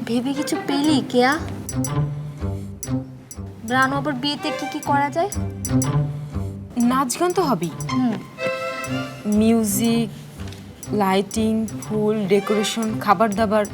ভেবে কিছু পেলি কেয়া? রানু আবার বিয়েতে কি কি করা যায়? নাচ গান তো হবেই। মিউজিক, লাইটিং, ফুল, ডেকোরেশন, খাবার দাবার।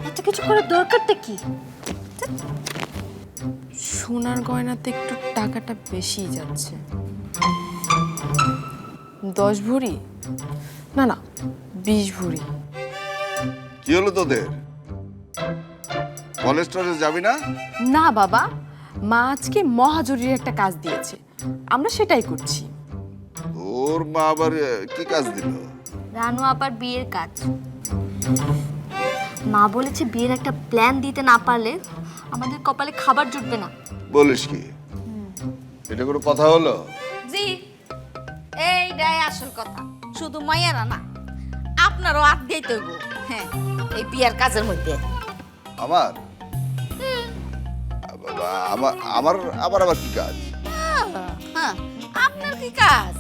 এত কিছু করার দরকারটা কি? সোনার গয়নাতে একটু টাকাটা বেশি যাচ্ছে। 10 ভরি না না 20 ভরি। কি হলো তোদের? কলেজ টলেজ যাবি না? না বাবা, মা আজকে মহাজরুরি একটা কাজ দিয়েছে, আমরা সেটাই করছি। ওর মা আবার কি কাজ দিল? রানু আবার বিয়ের কাজ। মা বলেছে বিয়ের একটা প্ল্যান দিতে না পারলে আমাদের কপালে খাবার জুটবে না। বলিস কি? এটা কোনো কথা হলো? জি, এইটাই আসল কথা। শুধু মাইয়ারা না, আপনারও হাত দিয়েই তৈব। হ্যাঁ, এই বিয়ার কাজের মধ্যে। আমার আমার আমার আবার আবার কি কাজ? হ্যাঁ, আপনার কি কাজ?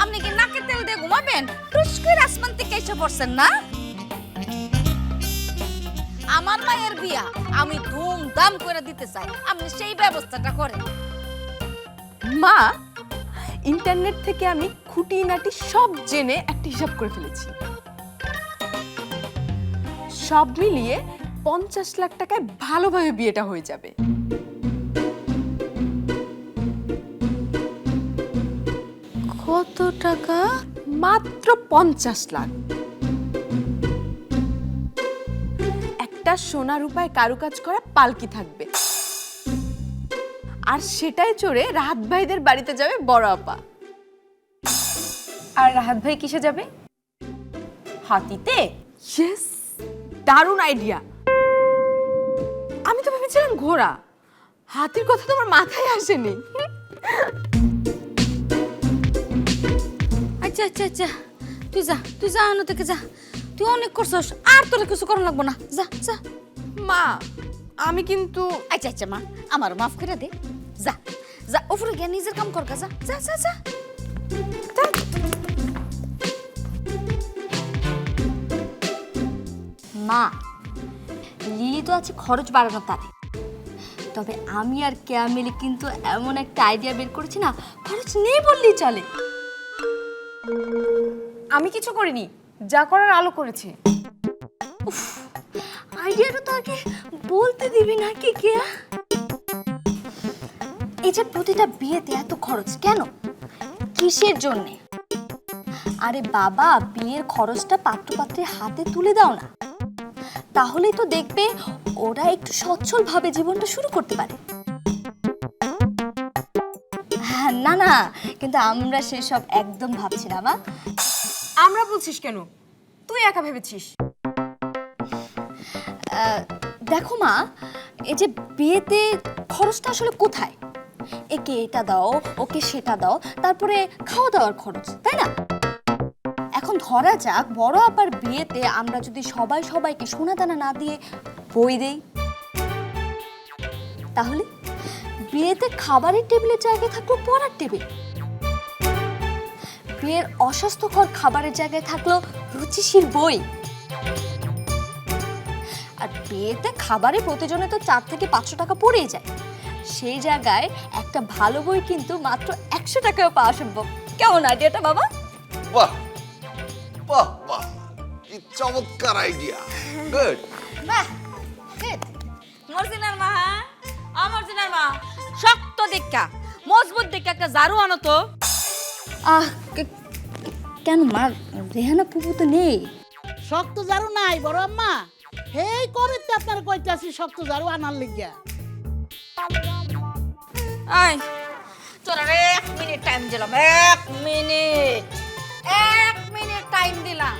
আপনি কি নাকে তেল দিয়ে ঘুমাবেন? টুস করে আসমান থেকে এসে পড়ছেন না? আমার মায়ের বিয়া আমি ধুমধাম করে দিতে চাই, আপনি সেই ব্যবস্থাটা করেন। মা, ইন্টারনেট থেকে আমি খুঁটিনাটি সব জেনে একটা হিসাব করে ফেলেছি। সব মিলিয়ে 50 লাখ টাকায় ভালোভাবে বিয়েটা হয়ে যাবে। কত টাকা? মাত্র 50 লাখ। একটা সোনা রূপায় কারুকাজ করা পালকি থাকবে, আর সেটাই চড়ে রাহাত ভাইদের বাড়িতে যাবে বড় আপা। আর রাহাত ভাই কিসে যাবে? হাতিতে? ইয়েস, দারুণ আইডিয়া। আমি তো ভেবেছিলাম ঘোড়া, হাতির কথা তো আমার মাথায় আসেনি। আচ্ছা আচ্ছা আচ্ছা, তুই যা আনো থেকে যা। তুই অনেক করছস, আর তোর কিছু করা লাগবো না। যা যা। মা, আমি কিন্তু আচ্ছা আচ্ছা মা, আমার মাফ করে দে। যা যা, উপরে গিয়ে নিজের কাম কর। যা যা যা যা। মা, লিলি তো আছে খরচ বাড়ানোর তালে। তবে আমি আর কেয়া মিলে কিন্তু এমন একটা আইডিয়া বের করেছি না, খরচ নেই বললেই চলে। আমি কিছু করিনি, যা করার আলো করেছে। আইডিয়াটা তো আগে বলতে দিবি নাকি কেয়া? এই যে প্রতিটা বিয়েতে এত খরচ কেন, কিসের জন্যে? আরে বাবা, বিয়ের খরচটা পাত্রপাত্রের হাতে তুলে দাও না, তাহলেই তো দেখবে ওরা একটু সচ্ছল ভাবে জীবনটা শুরু করতে পারে। হ্যাঁ, না না, কিন্তু আমরা সেসব একদম ভাবছি না মা। আমরা বলছিস কেন? তুই একা ভেবেছিস। দেখো মা, এই যে বিয়েতে খরচটা আসলে কোথায়? একে এটা দাও, ওকে সেটা দাও, তারপরে খাওয়া দাওয়ার খরচ, তাই না? এখন ধরা যাক বড় আপার বিয়েতে আমরা যদি সবাই সবাইকে সোনা দানা না দিয়ে বই দেই, তাহলে বিয়েতে খাবারের টেবিলের জায়গায় থাকলো পড়ার টেবিল, বিয়ের অস্বাস্থ্যকর খাবারের জায়গায় থাকলো রুচিশীল বই। আর বিয়েতে খাবারের প্রতিজনে তো 4 থেকে 500 টাকা পড়েই যায়, সেই জায়গায় একটা ভালো বই কিন্তু মাত্র 100 টাকায় পাওয়া সম্ভব। কেমন আইডিয়াটা বাবা? বাহ বাহ বাহ, কি চমৎকার আইডিয়া। গুড। বাহ, good. মর্জিনার মা, মর্জিনার মা, শক্ত দেখা মজবুত দেখা একটা ঝাড়ু আনো তো। কেন মা, রেহানা ফুপু তো নেই। শক্ত ঝাড়ু নাই বড় আম্মা, হেই করেতে আপনার কইতাছি শক্ত ঝাড়ু আনার লিগা। আই তোরা 1 মিনিট টাইম দিলাম, 1 মিনিট টাইম দিলাম।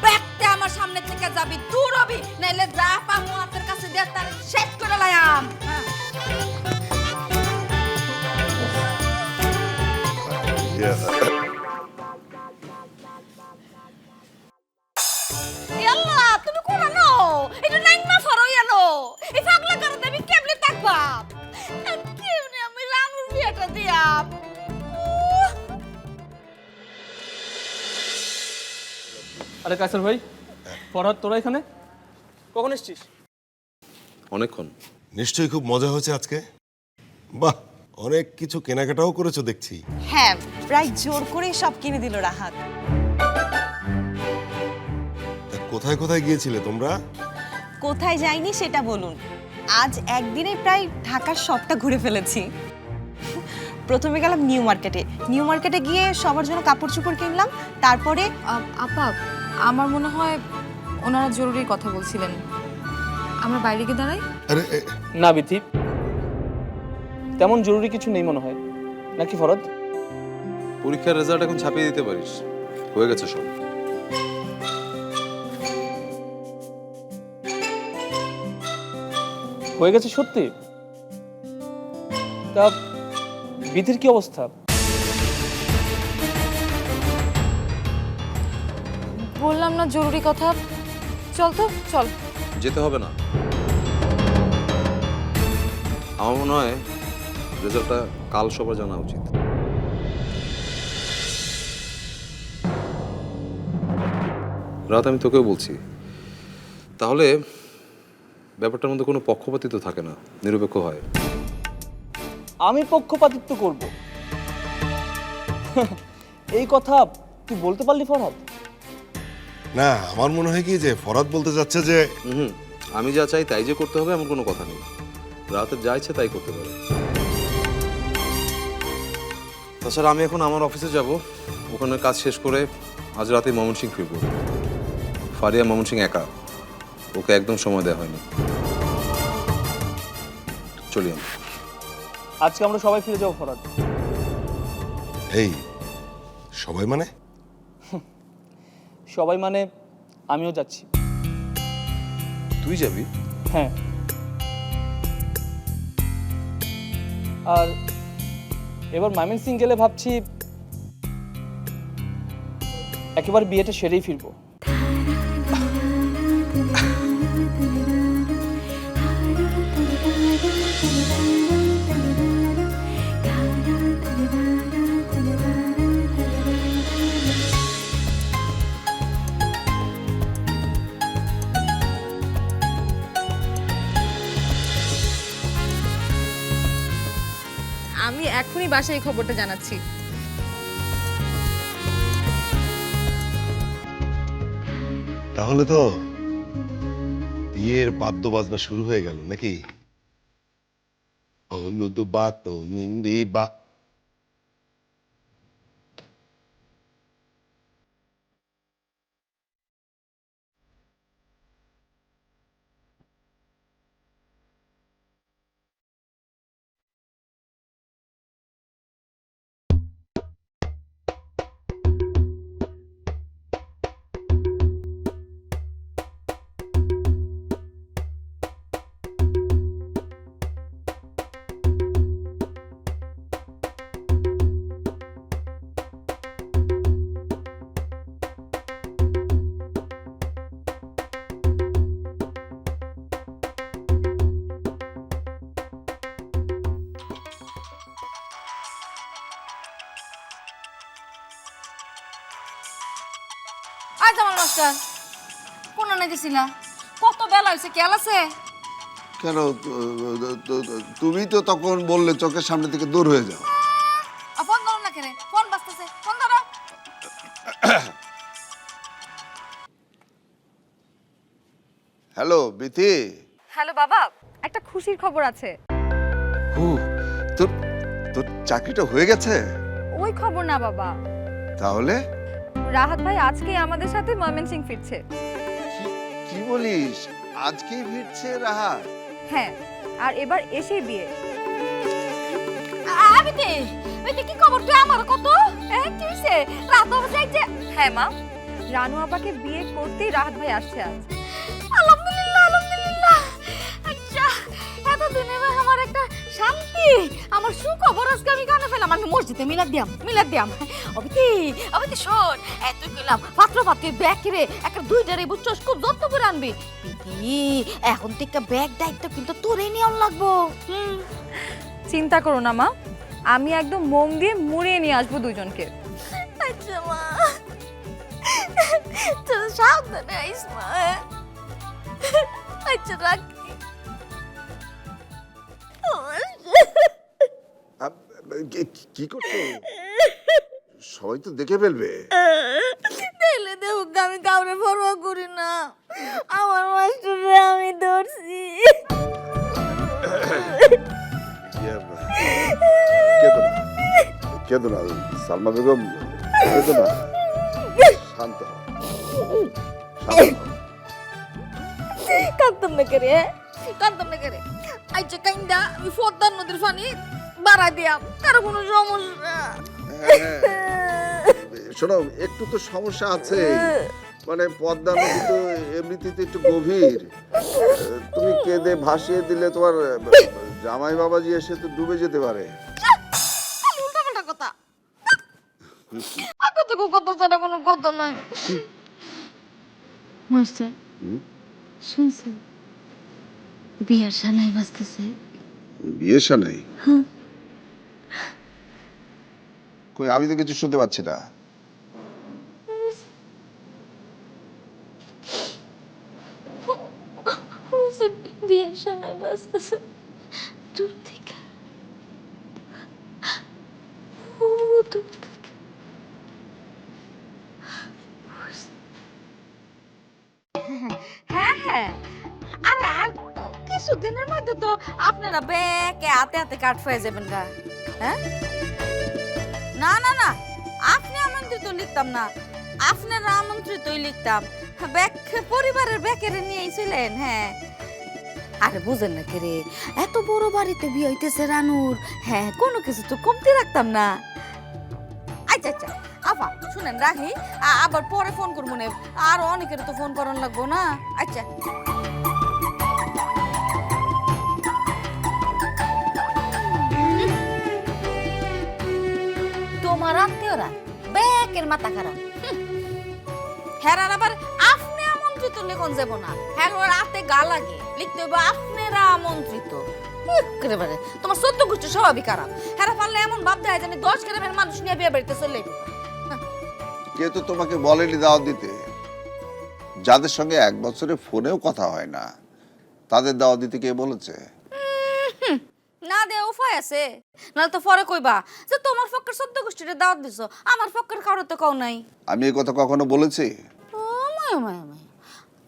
ব্যাগটা আমার সামনে থেকে যাবি, দূর হবি, নাইলে যা পামু হাতের কাছে দিয়ে তার শেষ করে লায়াম। আল্লাহ, তুমি কোন আনো? এটা নাইন মা ফরই আনো। এই পাগলা করে আমি কেমনে থাকবা? কেমনে আমি রানুর বিয়েটা দিয়াম? আরে কায়সার ভাই, ফরহাদ তোরা এখানে কখন এসছিস? অনেকক্ষণ। নিশ্চয়ই খুব মজা হয়েছে আজকে। বাহ, অনেক কিছু কেনাকাটাও করেছো দেখছি। হ্যাঁ, প্রায় জোর করে সব কিনে দিল রাহাত। তা কোথায় কোথায় গিয়েছিলে তোমরা? কোথায় যাইনি সেটা বলুন। আজ একদিনে প্রায় ঢাকার সবটা ঘুরে ফেলেছি। প্রথমে গেলাম নিউ মার্কেটে। নিউ মার্কেটে গিয়ে সবার জন্য কাপড় চোপড় কিনলাম। তারপরে আপা, আমার মনে হয় ওনারা জরুরি কথা বলছিলেন। আমরা বাইরে গিয়ে দাঁড়াই? আরে না বিথি, তেমন জরুরি কিছু নেই মনে হয়, নাকি ফরহাদ? পরীক্ষার রেজাল্ট এখন ছাপিয়ে দিতে পারিস, হয়ে গেছে সব। হয়ে গেছে সত্যি? তা বিধির কি অবস্থা? বললাম না জরুরি কথা। চল তো, চল। যেতে হবে না, আমার মনে হয় রেজাল্টটা কাল সবার জানা উচিত। রাত আমি তোকেও বলছি, তাহলে ব্যাপারটার মধ্যে কোনো পক্ষপাতিত্ব থাকে না, নিরপেক্ষ হয়। আমি পক্ষপাতিত্ব করব? এই কথা তুই বলতে পারলি ফরহাদ? না, আমার মনে হয় কি যে ফরহাদ বলতে যাচ্ছে যে হুম, আমি যা চাই তাই যে করতে হবে এমন কোনো কথা নেই। রাতে যা ইচ্ছে তাই করতে পারে। তাছাড়া আমি এখন আমার অফিসে যাব, ওখানে কাজ শেষ করে আজ রাতে ময়মনসিং ফিরব। ফারিয়া ময়মনসিং একা, ওকে একদম সময় দেওয়া হয়নি। চলি আমি। আজকে আমরা সবাই ফিরে যাবো ফরহাদ। এই সবাই মানে? সবাই মানে আমিও যাচ্ছি। তুই যাবি? হ্যাঁ, আর এবার ময়মনসিং গেলে ভাবছি একেবারে বিয়েটা সেরেই ফিরবো। আমি এখনই বাসায় এই খবরটা জানাচ্ছি। তাহলে তো বিয়ের বাদ্য বাজনা শুরু হয়ে গেল নাকি? হলুদ বাত মিন্দি বা আজ আমার মাস্টার কোন না গেছিলা? কত বেলা হয়েছে, খেয়াল আছে? কেন তুমি তো তখন বললে চোখের সামনে থেকে দূর হয়ে যাও। ফোন ধরো না কেন? ফোন বাজতেছে, ফোন ধরো। হ্যালো বিথি। হ্যালো বাবা, একটা খুশির খবর আছে। তোর তোর চাকরিটা হয়ে গেছে? ওই খবর না বাবা, তাহলে রাহাত ভাই আজকেই আমাদের সাথে ময়মনসিং ফিরছে। কি বলিস, আজকেই ফিরছে রাহাত? হ্যাঁ, আর এবার এসেই বিয়ে। আবিতে কি খবর তুই আমার কত? কি হইছে? রাত বাবা যাইছে? হ্যাঁ মা, রানু আপাকে বিয়ে করতেই রাহাত ভাই আসছে আজ। আলহামদুলিল্লাহ, আলহামদুলিল্লাহ। আচ্ছা, এতদিনে আমার একটা শান্তি, আমার সুখবর আজকে আমি কানে পেলাম। আমি মসজিদে মিলাদ দিয়াম। অবিতি শোন, এত গেলাম পাত্র পাত্রী ব্যাগ কিরে একটা দুইটারে বুঝছস, খুব যত্ন করে আনবি। বিবি এখন থেকে ব্যাগ দায়িত্ব কিন্তু তোরে নিয়ম লাগবো। চিন্তা করো না মা, আমি একদম মোম দিয়ে মুড়িয়ে নিয়ে আসবো দুজনকে। আচ্ছা মা। তুই সাবধানে আইস মা। আচ্ছা রাখি। কি করছো? সবাই তো দেখে ফেলবে। দেখলে দেখুক, আমি কাউরে পরোয়া করি না। আমার মাস্টারে আমি ধরছি। কেঁদো না সালমা বেগম, কেঁদো না, শান্ত হও, শান্ত হও। কাঁদতাম না কেরে, কাঁদতাম না কেরে। আচ্ছা কাইন্দা আমি পদ্মার নদীর পানি বাড়াই দিয়াম, কারো কোনো সমস্যা। শোনো, একটু তো সমস্যা আছে, মানে পদ্মা নদী তো এমনিতেই তো একটু গভীর। তুমি কেঁদে ভাসিয়ে দিলে তোমার জামাই বাবাজি এসে তো ডুবে যেতে পারে। উল্টাপাল্টা কথা। আগে তো কথা ছাড়া কোনো কথা নাই। মাস্টার শুনছেন বিয়ার সানাই বাজতেছে। বিয়ে শানাই? কই, আমি তো কিছু শুনতে পাচ্ছি না। বিয়ার সানাই বাজতেছে দূর থেকে, ও দূর থেকে। হ্যাঁ হ্যাঁ, আরে আর কিছুদিনের মধ্যে তো আপনারা ব্যাকে হাতে হাতে কাট হয়ে যাবেন গা। হ্যাঁ, না না না, আপনি আমন্ত্রিত লিখতাম না, আপনারা আমন্ত্রিতই লিখতাম। ব্যাক পরিবারের ব্যাকেরে নিয়েই ছিলেন। হ্যাঁ, আরে বুঝেন না কে রে, এত বড় বাড়িতে বিয়ে হইতেছে রানুর। হ্যাঁ, কোনো কিছু তো কমতি রাখতাম না। আচ্ছা আচ্ছা আপা শুনেন, রাখি, আবার পরে ফোন করবো না, আর অনেকের তো ফোন করার লাগবো না। আচ্ছা তোমার আত্মীয়রা ব্যাকের মাথা খারাপ। হেরার আবার আপনি আমন্ত্রিত লিখন যাব না, হ্যাঁ রাতে গা লাগে, লিখতে হবে আপনারা আমন্ত্রিত। একেবারে তোমার 14 গোষ্ঠী স্বভাবই খারাপ। হেরা পারলে এমন ভাব দেয় জানি 10 গ্রামের মানুষ নিয়ে বিয়ে বাড়িতে চলে যাবে। কে তো তোমাকে বলেনি দাওয়াত দিতে? যাদের সঙ্গে 1 বছরে ফোনেও কথা হয় না, তাদের দাওয়াত দিতে কে বলেছে? না দে উপায় আছে, নাহলে তো পরে কইবা যে তোমার পক্ষের 14 গোষ্ঠীর দাওয়াত দিছো, আমার পক্ষের কারো তো কও নাই। আমি এই কথা কখনো বলেছি? ও মায়া মায়া মায়া,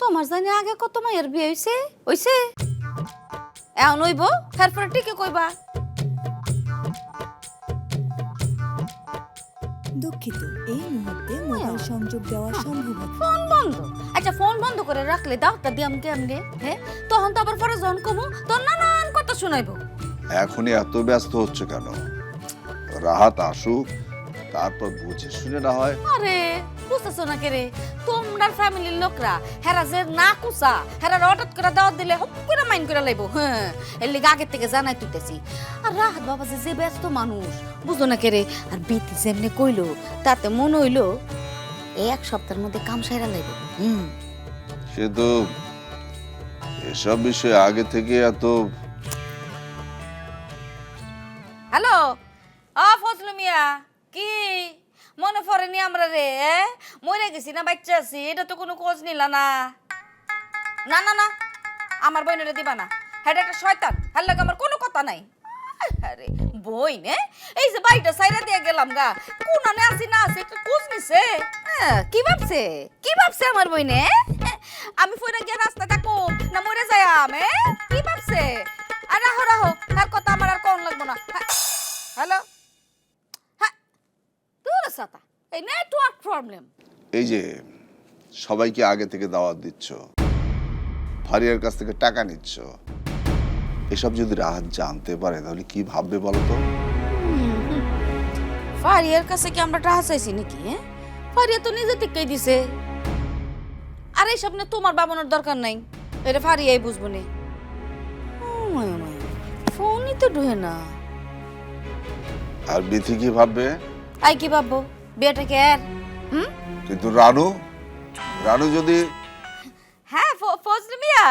তোমার জানি আগে কত মায়ের বিয়ে হইছে হইছে, এখন হইব, তারপরে ঠিকই কইবা। দুঃখিত, এই মুহূর্তে মোবাইল সংযোগ দেওয়া সম্ভব না। ফোন বন্ধ? আচ্ছা ফোন বন্ধ করে রাখলে দাওয়াতটা দিয়াম কেমনে? হ্যাঁ, তখন তো আবার পরে যখন কমু তোর নানান কথা শুনাইবো। এখনই এত ব্যস্ত হচ্ছে কেন? রাহাত আসুক, তারপর বুঝে শুনে না হয়। আরে বুঝতেছো না কে রে, তোমরা ফ্যামিলির লোকরা হেরা যে না কুসা, হেরা হঠাৎ করে দাওয়াত দিলে হুপ করে মাইন করে লাইবো। হ্যাঁ, এর লিগে আগে থেকে জানাই তুইতেছি। আর রাহাত বাবা যে ব্যস্ত মানুষ, বুঝো না কে রে, আর বিতি যেমনি কইলো তাতে মনে হইলো এই 1 সপ্তাহের মধ্যে কাম সাইরা লাইবো। সে তো এসব বিষয়ে আগে থেকে এত। হ্যালো, ফজলু মিয়া, কি মনে পড়েনি আমরা রে? মরে গেছি না বাচ্চা আছি, এটা তো কোনো খোঁজ নিলা না। না না না, আমার বইনেরে দিবা না, হ্যাঁ একটা শয়তান, হ্যাঁ লাগে আমার কোনো কথা নাই। আরে বইন, এই যে বাড়িটা সাইরা দিয়ে গেলাম গা, কোনানে আসি না আসি একটু খোঁজ নিছে। কি ভাবছে, কি ভাবছে আমার বইনে? আমি ফইরা গিয়ে রাস্তা থাকো না মরে যাই আমি? কি ভাবছে? আর রাহো রাহো, তার কথা আমার আর কোন লাগবো না। হ্যালো, হ্যাঁ তোর সাথে এই নেটওয়ার্ক প্রবলেম। এই যে সবাইকে আগে থেকে দাওয়াত দিচ্ছ, ফারিয়ার কাছ থেকে টাকা নিচ্ছ, এসব যদি রাহাত জানতে পারে তাহলে কি ভাববে বলো তো? ফারিয়ার কাছে কি আমরা টাকা চাইছি নাকি? ফারিয়া তো নিজে থেকেই দিছে। আর এইসব নিয়ে তোমার বাবানোর দরকার নাই, এটা ফারিয়াই বুঝবো নি। ফোনই তো ঢুকে না। আর বিথি কি ভাববে? আই কি ভাববো, বিয়েটা কে আর? কিন্তু রানু, রানু যদি। হ্যাঁ ফজলু মিয়া,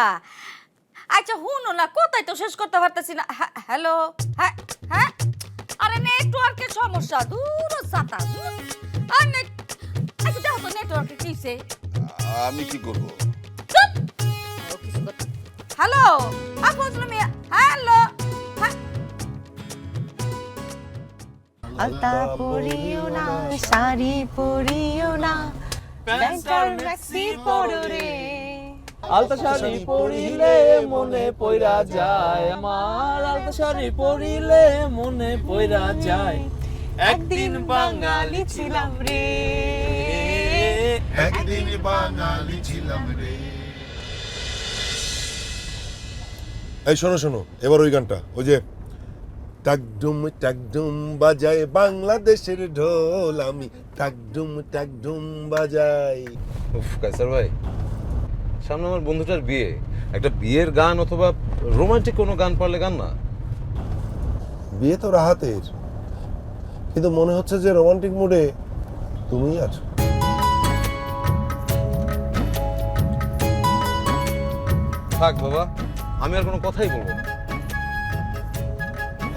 আচ্ছা হুনো না, কোথায় তো শেষ করতে পারতেছি না। হ্যালো, হ্যাঁ হ্যাঁ, আরে নেটওয়ার্কের সমস্যা, দূর সাতা। আচ্ছা দেখো তো নেটওয়ার্কে কিছে। আমি কি করব? হ্যালো আসমাতুল মিয়া, হ্যালো। আলতা পরিও না, শাড়ি পরিও না, ব্যাংকার ম্যাক্সি পরো রে। আলতা শাড়ি পরিলে মনে পইরা যায় আমার, আলতা শাড়ি পরিলে মনে পইরা যায় একদিন বাঙালি ছিলাম রে, একদিন বাঙালি ছিলাম রে। এই শোনো শোনো, এবার ওই গানটা, ওই যে টাকডুম বাজায় বাংলাদেশের ঢোল, আমি টাকডুম বাজাই। উফ কায়সার ভাই, সামনে আমার বন্ধুটার বিয়ে, একটা বিয়ের গান অথবা রোমান্টিক কোনো গান পারলে গান না। বিয়ে তো রাহাতের, কিন্তু মনে হচ্ছে যে রোমান্টিক মুডে তুমিই আছো। থাক বাবা, আমি আর কোনো কথাই বলবো না।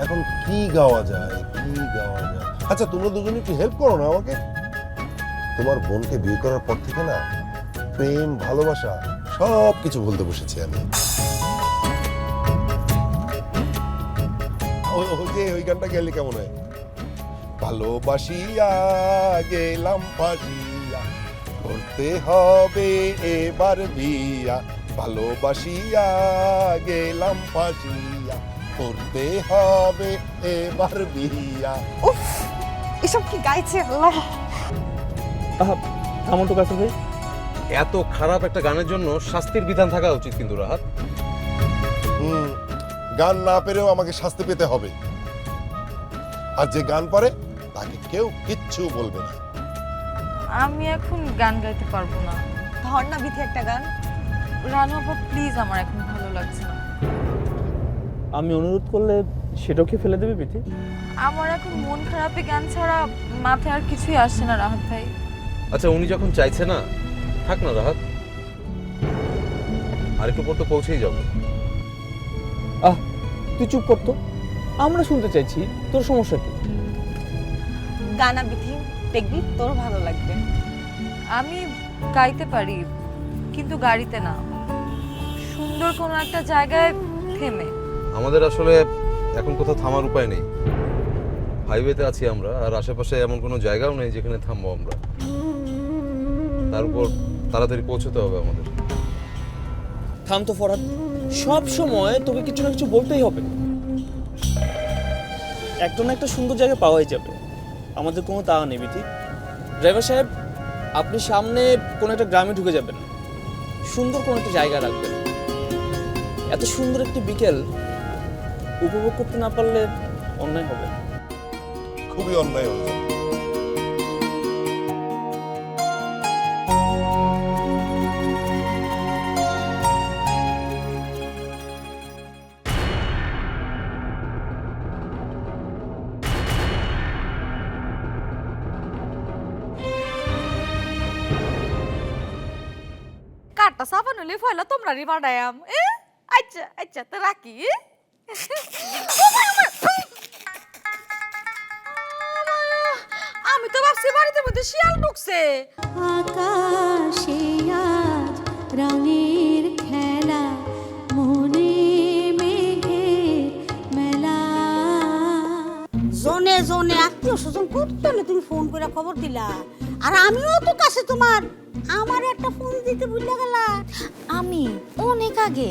এখন কি গাওয়া যায়, কি গাওয়া যায়? আচ্ছা তোমরা দুজনে একটু হেল্প করো না আমাকে। তোমার বোনকে বিয়ে করার পর থেকে না প্রেম ভালোবাসা সব কিছু বলতে বসেছি আমি। ওই গানটা গেলে কেমন হয়? ভালোবাসিয়া গেলাম ফাঁসিয়া, করতে হবে এবার বিয়া। ভালোবাসিয়া গেলাম ফাঁসিয়া, করতে হবে এবার বিয়া। উফ, এসব কি গাইছে আল্লাহ। থামো তো কাছে ভাই, এত খারাপ একটা গানের জন্য শাস্তির বিধান থাকা উচিত কিন্তু রাহাত। গান না পেরেও আমাকে শাস্তি পেতে হবে, আর যে গান পারে তাকে কেউ কিচ্ছু বলবে না। আমি এখন গান গাইতে পারবো না। ধর না বিথি একটা গান। রানু আপা প্লিজ, আমার এখন ভালো লাগছে না। আমি অনুরোধ করলে সেটাও কি ফেলে দেবে বিথি? আমার এখন মন খারাপে গান ছাড়া মাথায় আর কিছুই আসছে না রাহাত ভাই। আচ্ছা উনি যখন চাইছে না, থাক না রাহাত, আরেকটু পর তো পৌঁছেই যাবো। তুই চুপ করতো, আমরা শুনতে চাইছি, তোর সমস্যা কি? গানা বিথি দেখবি তোর ভালো লাগবে। আমি গাইতে পারি, কিন্তু গাড়িতে না, সুন্দর কোনো একটা জায়গায় থেমে। আমাদের আসলে এখন কোথাও থামার উপায় নেই। হাইওয়েতে আছি আমরা, আর আশেপাশে এমন কোনো জায়গাও নেই যেখানে থামবো আমরা। তার উপর তাড়াতাড়ি পৌঁছতে হবে আমাদের। থাম তো ফরহাদ, সব সময় তোকে কিছু না কিছু বলতেই হবে। একটা না একটা সুন্দর জায়গা পাওয়াই যাবে, আমাদের কোনো তাড়া নেই বিথি। ড্রাইভার সাহেব, আপনি সামনে কোনো একটা গ্রামে ঢুকে যাবেন, সুন্দর কোনো একটা জায়গা রাখবেন। এত সুন্দর একটি বিকেল উপভোগ করতে না পারলে অন্যায় হবে। খুবই অন্যায় হয়েছে। কাঠটা সাবান হলে ফয়লা তোমরা রি বাড়ায়াম। আচ্ছা আচ্ছা, তো রাখি। আমি তো ভাবছি বাড়িতে মধ্যে শিয়াল ঢুকছে। আকাশে আজ রঙের খেলা, মনে মেঘের মেলা। জনে জনে আত্মীয় স্বজন করতে তুমি ফোন করে খবর দিলা, আর আমিও তো কাছে তোমার, আমার একটা ফোন দিতে ভুলে গেলা। আমি অনেক আগে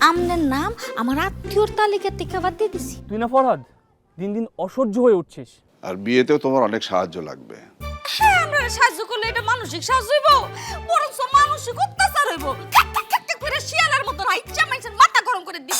আমনের নাম আমার আত্মীয়র তালিকা থেকে বাদ দিয়ে দিছি। তুই না ফরহাদ দিন দিন অসহ্য হয়ে উঠছিস। আর বিয়েতেও তোমার অনেক সাহায্য লাগবে। হ্যাঁ, আমরা সাহায্য করলে এটা মানসিক সাহায্য হইব, বরঞ্চ মানসিক অত্যাচার হইব। করে শিয়ালের মতো ইচ্ছা মাইছেন মাথা গরম করে দিব।